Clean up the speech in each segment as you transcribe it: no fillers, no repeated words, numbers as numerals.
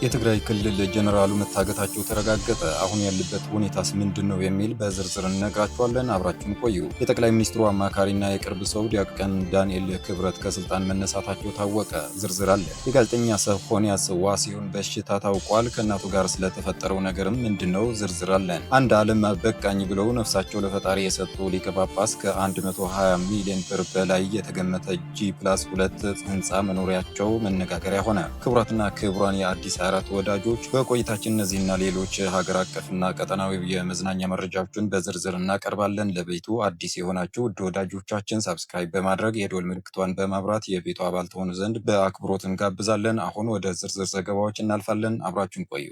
የትግራይ ክልል ጀነራሉ መታገታቸው ተረጋገጠ። አሁን ያለበት ሁኔታስ ምንድነው? የሚል በዝርዝር እንነግራችኋለን። አብራችሁን ቆዩ። የጠቅላይ ሚኒስትሩ አማካሪና የቅርብ ሰው ዲያቆን ዳንኤል ክብረት ከስልጣን መነሳታቸው ታወቀ። ዝርዝር አለ። የጋዜጠኛ ሶፎንያስ ዋሲሁን በሽታ ታውቋል። ከእናቱ ጋር ስለተፈጠረው ነገርም ምንድነው? ዝርዝር አለን። አንድ ዓለም በቃኝ ብለው ነፍሳቸው ለፈጣሪ የሰጡ ሊቀ ጳጳስ ከ120 ሚሊዮን ብር በላይ የተገመተ G+2 ህንፃ መኖሪያቸው መነጋገሪያ ሆነ። ክቡራትና ክቡራን የአዲስ ወዳጆች በቆይታችን እነዚህና ሌሎች ሀገር አቀፍና ቀጠናዊ የመዝናኛ መረጃዎችን በዝርዝር እናቀርባለን። ለቤቱ አዲስ የሆናችሁ ውድ ወዳጆቻችን ሰብስክራይብ በማድረግ የደወል ምልክቷን በማብራት የቤቱ አባል ትሆኑ ዘንድ በአክብሮት እንጋብዛለን። አሁን ወደ ዝርዝር ዘገባዎች እናልፋለን። አብራችሁን ቆዩ።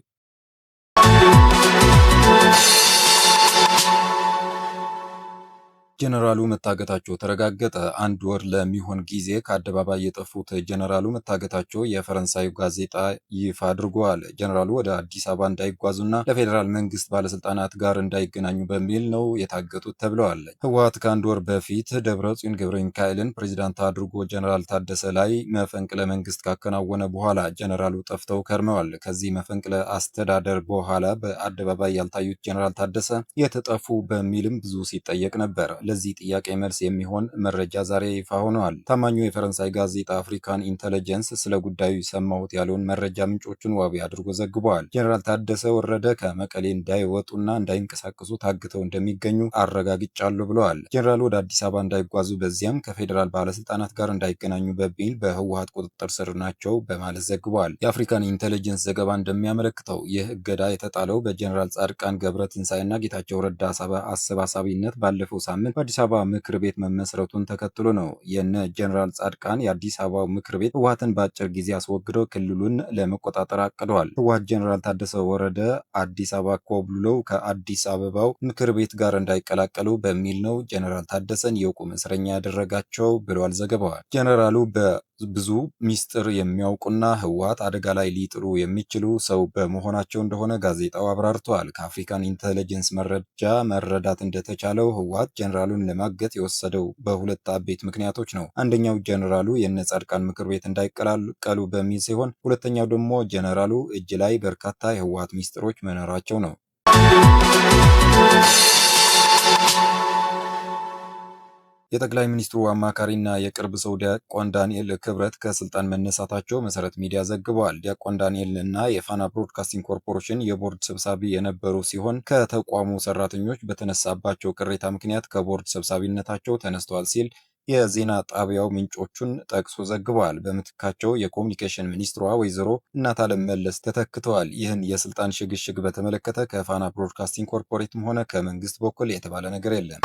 ጀነራሉ መታገታቸው ተረጋገጠ። አንድ ወር ለሚሆን ጊዜ ከአደባባይ የጠፉት ጀነራሉ መታገታቸው የፈረንሳዩ ጋዜጣ ይፋ አድርጓል። ጀነራሉ ወደ አዲስ አበባ እንዳይጓዙና ለፌዴራል መንግስት ባለስልጣናት ጋር እንዳይገናኙ በሚል ነው የታገቱት ተብለዋል። ህወሓት ከአንድ ወር በፊት ደብረጽዮን ገብረ ሚካኤልን ፕሬዚዳንት አድርጎ ጀነራል ታደሰ ላይ መፈንቅለ መንግስት ካከናወነ በኋላ ጀነራሉ ጠፍተው ከርመዋል። ከዚህ መፈንቅለ አስተዳደር በኋላ በአደባባይ ያልታዩት ጀነራል ታደሰ የተጠፉ በሚልም ብዙ ሲጠየቅ ነበር። ለዚህ ጥያቄ መልስ የሚሆን መረጃ ዛሬ ይፋ ሆነዋል። ታማኙ የፈረንሳይ ጋዜጣ አፍሪካን ኢንተለጀንስ ስለ ጉዳዩ ሰማሁት ያለውን መረጃ ምንጮቹን ዋቢ አድርጎ ዘግቧል። ጀነራል ታደሰ ወረደ ከመቀሌ እንዳይወጡና እንዳይንቀሳቀሱ ታግተው እንደሚገኙ አረጋግጫለሁ ብለዋል። ጀነራሉ ወደ አዲስ አበባ እንዳይጓዙ በዚያም ከፌዴራል ባለስልጣናት ጋር እንዳይገናኙ በሚል በህወሓት ቁጥጥር ስር ናቸው በማለት ዘግቧል። የአፍሪካን ኢንተለጀንስ ዘገባ እንደሚያመለክተው ይህ እገዳ የተጣለው በጀነራል ጻድቃን ገብረ ትንሳኤና ጌታቸው ረዳ አሰባሳቢነት ባለፈው ሳምንት በአዲስ አበባ ምክር ቤት መመስረቱን ተከትሎ ነው። የነ ጀነራል ጻድቃን የአዲስ አበባ ምክር ቤት ህወሓትን በአጭር ጊዜ አስወግደው ክልሉን ለመቆጣጠር አቅደዋል። ህወሓት ጀነራል ታደሰ ወረደ አዲስ አበባ ኮብልለው ከአዲስ አበባው ምክር ቤት ጋር እንዳይቀላቀሉ በሚል ነው ጀነራል ታደሰን የቁም እስረኛ ያደረጋቸው ብለዋል ዘገባዋል። ጀነራሉ ብዙ ሚስጥር የሚያውቁና ህወሓት አደጋ ላይ ሊጥሉ የሚችሉ ሰው በመሆናቸው እንደሆነ ጋዜጣው አብራርተዋል። ከአፍሪካን ኢንተለጀንስ መረጃ መረዳት እንደተቻለው ህወሓት ጀነራሉን ለማገት የወሰደው በሁለት አበይት ምክንያቶች ነው። አንደኛው ጀነራሉ የነ ጻድቃን ምክር ቤት እንዳይቀላቀሉ በሚል ሲሆን፣ ሁለተኛው ደግሞ ጀነራሉ እጅ ላይ በርካታ የህወሓት ሚስጥሮች መኖራቸው ነው። የጠቅላይ ሚኒስትሩ አማካሪና የቅርብ ሰው ዲያቆን ዳንኤል ክብረት ከስልጣን መነሳታቸው መሰረት ሚዲያ ዘግቧል። ዲያቆን ዳንኤል እና የፋና ብሮድካስቲንግ ኮርፖሬሽን የቦርድ ሰብሳቢ የነበሩ ሲሆን ከተቋሙ ሰራተኞች በተነሳባቸው ቅሬታ ምክንያት ከቦርድ ሰብሳቢነታቸው ተነስተዋል ሲል የዜና ጣቢያው ምንጮቹን ጠቅሶ ዘግቧል። በምትካቸው የኮሚኒኬሽን ሚኒስትሯ ወይዘሮ እናታለም መለስ ተተክተዋል። ይህን የስልጣን ሽግሽግ በተመለከተ ከፋና ብሮድካስቲንግ ኮርፖሬትም ሆነ ከመንግስት በኩል የተባለ ነገር የለም።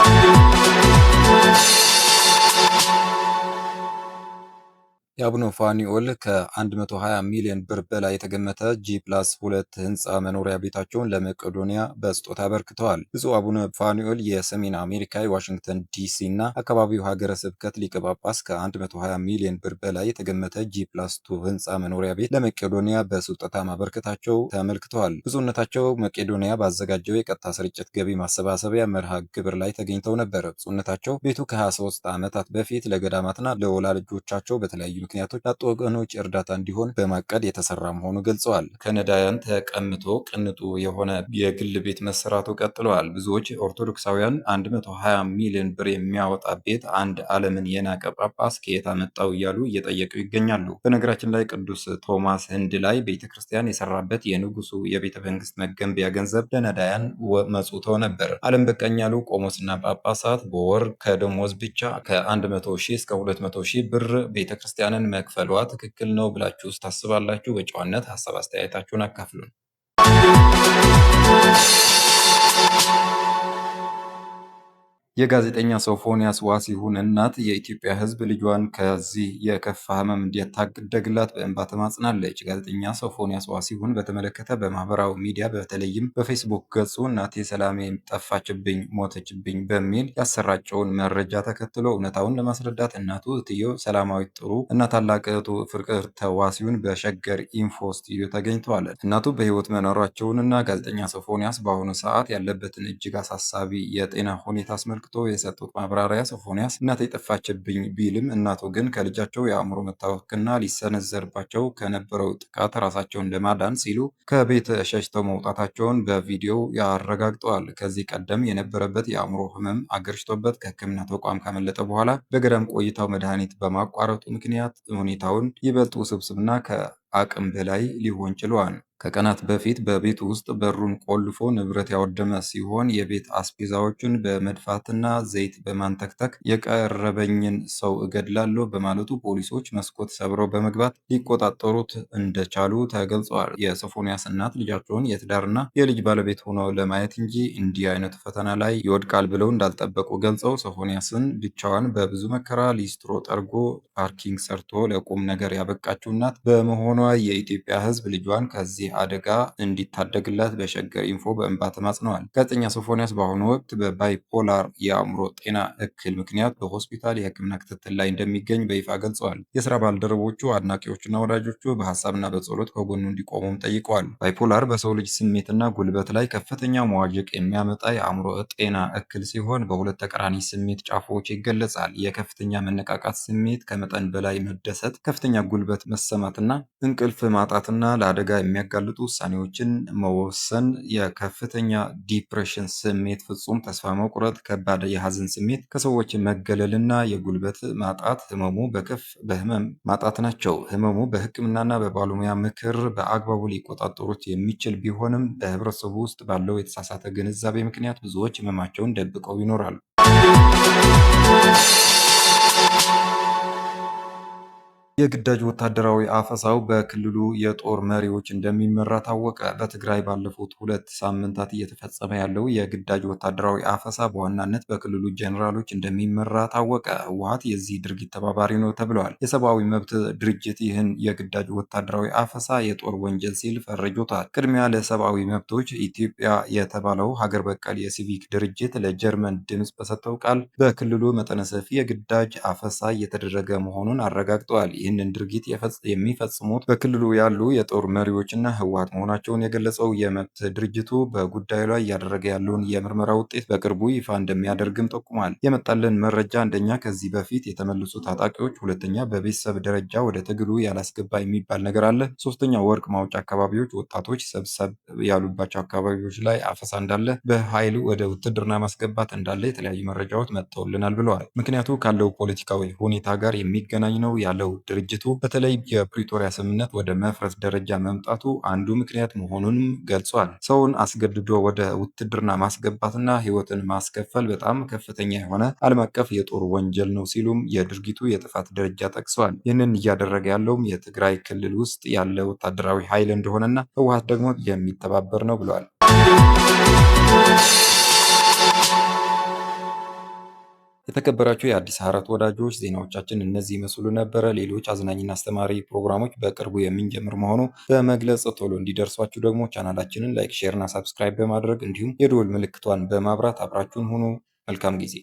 የአቡነ ፋኒኦል ከ120 ሚሊዮን ብር በላይ የተገመተ G+2 ህንፃ መኖሪያ ቤታቸውን ለመቄዶንያ በስጦታ አበርክተዋል። ብፁዕ አቡነ ፋኒኦል የሰሜን አሜሪካ የዋሽንግተን ዲሲ እና አካባቢው ሀገረ ስብከት ሊቀ ጳጳስ ከ120 ሚሊዮን ብር በላይ የተገመተ G+2 ህንፃ መኖሪያ ቤት ለመቄዶንያ በስጦታ ማበርከታቸው ተመልክተዋል። ብፁዕነታቸው መቄዶንያ ባዘጋጀው የቀጥታ ስርጭት ገቢ ማሰባሰቢያ መርሃ ግብር ላይ ተገኝተው ነበር። ብፁዕነታቸው ቤቱ ከ23 ዓመታት በፊት ለገዳማትና ለወላጆቻቸው በተለያዩ ምክንያቶች ለአጡ ወገኖች እርዳታ እንዲሆን በማቀድ የተሰራ መሆኑ ገልጸዋል። ከነዳያን ተቀምጦ ቅንጡ የሆነ የግል ቤት መሰራቱ ቀጥለዋል። ብዙዎች ኦርቶዶክሳውያን 120 ሚሊዮን ብር የሚያወጣ ቤት አንድ ዓለምን የናቀ ጳጳስ ከየት አመጣው እያሉ እየጠየቁ ይገኛሉ። በነገራችን ላይ ቅዱስ ቶማስ ህንድ ላይ ቤተክርስቲያን የሰራበት የንጉሱ የቤተ መንግስት መገንቢያ ገንዘብ ለነዳያን መጽውተው ነበር። ዓለም በቃኝ ያሉ ቆሞስና ጳጳሳት በወር ከደሞዝ ብቻ ከ100 ሺህ እስከ 200 ሺህ ብር ቤተክርስቲያን መክፈሏ ትክክል ነው ብላችሁ ታስባላችሁ? በጨዋነት ሀሳብ አስተያየታችሁን አካፍሉን። የጋዜጠኛ ሶፎንያስ ዋሲሁን እናት የኢትዮጵያ ሕዝብ ልጇን ከዚህ የከፋ ህመም እንዲታደግላት በእንባ ተማጽናለች። ጋዜጠኛ ሶፎንያስ ዋሲሁን በተመለከተ በማህበራዊ ሚዲያ በተለይም በፌስቡክ ገጹ እናቴ ሰላሜ ጠፋችብኝ፣ ሞተችብኝ በሚል ያሰራጨውን መረጃ ተከትሎ እውነታውን ለማስረዳት እናቱ እትየው ሰላማዊት ጥሩ እና ታላቅ እህቱ ፍቅርተ ዋሲሁን በሸገር ኢንፎ ስቱዲዮ ተገኝተዋል። እናቱ በህይወት መኖራቸውንና ጋዜጠኛ ሶፎንያስ በአሁኑ ሰዓት ያለበትን እጅግ አሳሳቢ የጤና ሁኔታ አስመልክቶ አስመልክቶ የሰጡት ማብራሪያ ሶፎንያስ እናቴ ጠፋችብኝ ቢልም እናቱ ግን ከልጃቸው የአእምሮ መታወክና ሊሰነዘርባቸው ከነበረው ጥቃት ራሳቸውን ለማዳን ሲሉ ከቤት ሸሽተው መውጣታቸውን በቪዲዮ ያረጋግጠዋል። ከዚህ ቀደም የነበረበት የአእምሮ ህመም አገርሽቶበት ከሕክምና ተቋም ካመለጠ በኋላ በገዳም ቆይታው መድኃኒት በማቋረጡ ምክንያት ሁኔታውን ይበልጥ ውስብስብና ከአቅም በላይ ሊሆን ችሏል። ከቀናት በፊት በቤቱ ውስጥ በሩን ቆልፎ ንብረት ያወደመ ሲሆን የቤት አስቤዛዎቹን በመድፋትና ዘይት በማንተክተክ የቀረበኝን ሰው እገድላለሁ በማለቱ ፖሊሶች መስኮት ሰብረው በመግባት ሊቆጣጠሩት እንደቻሉ ተገልጿል። የሶፎንያስ እናት ልጃቸውን የትዳርና የልጅ ባለቤት ሆኖ ለማየት እንጂ እንዲህ አይነቱ ፈተና ላይ ይወድቃል ብለው እንዳልጠበቁ ገልጸው ሶፎንያስን ብቻዋን በብዙ መከራ ሊስትሮ ጠርጎ ፓርኪንግ ሰርቶ ለቁም ነገር ያበቃችው እናት በመሆኗ የኢትዮጵያ ሕዝብ ልጇን ከዚህ አደጋ እንዲታደግላት በሸገር ኢንፎ በእንባ ተማጽነዋል። ጋዜጠኛ ሶፎንያስ በአሁኑ ወቅት በባይፖላር የአእምሮ ጤና እክል ምክንያት በሆስፒታል የሕክምና ክትትል ላይ እንደሚገኝ በይፋ ገልጸዋል። የስራ ባልደረቦቹ፣ አድናቂዎቹና ወዳጆቹ በሀሳብና በጸሎት ከጎኑ እንዲቆሙም ጠይቀዋል። ባይፖላር በሰው ልጅ ስሜትና ጉልበት ላይ ከፍተኛ መዋዠቅ የሚያመጣ የአእምሮ ጤና እክል ሲሆን በሁለት ተቃራኒ ስሜት ጫፎች ይገለጻል። የከፍተኛ መነቃቃት ስሜት፣ ከመጠን በላይ መደሰት፣ ከፍተኛ ጉልበት መሰማትና እንቅልፍ ማጣትና ለአደጋ የሚያጋልጡ ውሳኔዎችን መወሰን፣ የከፍተኛ ዲፕሬሽን ስሜት፣ ፍጹም ተስፋ መቁረጥ፣ ከባድ የሐዘን ስሜት፣ ከሰዎች መገለልና የጉልበት ማጣት በህመም ማጣት ናቸው። ህመሙ በሕክምናና በባለሙያ ምክር በአግባቡ ሊቆጣጠሩት የሚችል ቢሆንም በህብረተሰቡ ውስጥ ባለው የተሳሳተ ግንዛቤ ምክንያት ብዙዎች ህመማቸውን ደብቀው ይኖራሉ። የግዳጅ ወታደራዊ አፈሳው በክልሉ የጦር መሪዎች እንደሚመራ ታወቀ። በትግራይ ባለፉት 2 ሳምንታት እየተፈጸመ ያለው የግዳጅ ወታደራዊ አፈሳ በዋናነት በክልሉ ጄኔራሎች እንደሚመራ ታወቀ። ህወሓት የዚህ ድርጊት ተባባሪ ነው ተብለዋል። የሰብአዊ መብት ድርጅት ይህን የግዳጅ ወታደራዊ አፈሳ የጦር ወንጀል ሲል ፈርጆታል። ቅድሚያ ለሰብአዊ መብቶች ኢትዮጵያ የተባለው ሀገር በቀል የሲቪክ ድርጅት ለጀርመን ድምፅ በሰጠው ቃል በክልሉ መጠነ ሰፊ የግዳጅ አፈሳ እየተደረገ መሆኑን አረጋግጠዋል። ይህንን ድርጊት የሚፈጽሙት በክልሉ ያሉ የጦር መሪዎችና ህወሓት መሆናቸውን የገለጸው የመብት ድርጅቱ በጉዳዩ ላይ እያደረገ ያለውን የምርመራ ውጤት በቅርቡ ይፋ እንደሚያደርግም ጠቁሟል። የመጣልን መረጃ አንደኛ፣ ከዚህ በፊት የተመለሱ ታጣቂዎች፣ ሁለተኛ፣ በቤተሰብ ደረጃ ወደ ትግሉ ያላስገባ የሚባል ነገር አለ፣ ሶስተኛ፣ ወርቅ ማውጫ አካባቢዎች ወጣቶች ሰብሰብ ያሉባቸው አካባቢዎች ላይ አፈሳ እንዳለ፣ በኃይል ወደ ውትድርና ማስገባት እንዳለ የተለያዩ መረጃዎች መጥተውልናል ብለዋል። ምክንያቱ ካለው ፖለቲካዊ ሁኔታ ጋር የሚገናኝ ነው ያለው ድርጅቱ በተለይ የፕሪቶሪያ ስምምነት ወደ መፍረስ ደረጃ መምጣቱ አንዱ ምክንያት መሆኑንም ገልጿል። ሰውን አስገድዶ ወደ ውትድርና ማስገባትና ህይወትን ማስከፈል በጣም ከፍተኛ የሆነ ዓለም አቀፍ የጦር ወንጀል ነው ሲሉም የድርጊቱ የጥፋት ደረጃ ጠቅሰዋል። ይህንን እያደረገ ያለውም የትግራይ ክልል ውስጥ ያለ ወታደራዊ ኃይል እንደሆነና ህወሓት ደግሞ የሚተባበር ነው ብለዋል። የተከበራችሁ የአዲስ ሀራት ወዳጆች ዜናዎቻችን እነዚህ ይመስሉ ነበረ። ሌሎች አዝናኝና አስተማሪ ፕሮግራሞች በቅርቡ የምንጀምር መሆኑ በመግለጽ ቶሎ እንዲደርሷችሁ ደግሞ ቻናላችንን ላይክ፣ ሼር እና ሳብስክራይብ በማድረግ እንዲሁም የደወል ምልክቷን በማብራት አብራችሁን ሁኑ። መልካም ጊዜ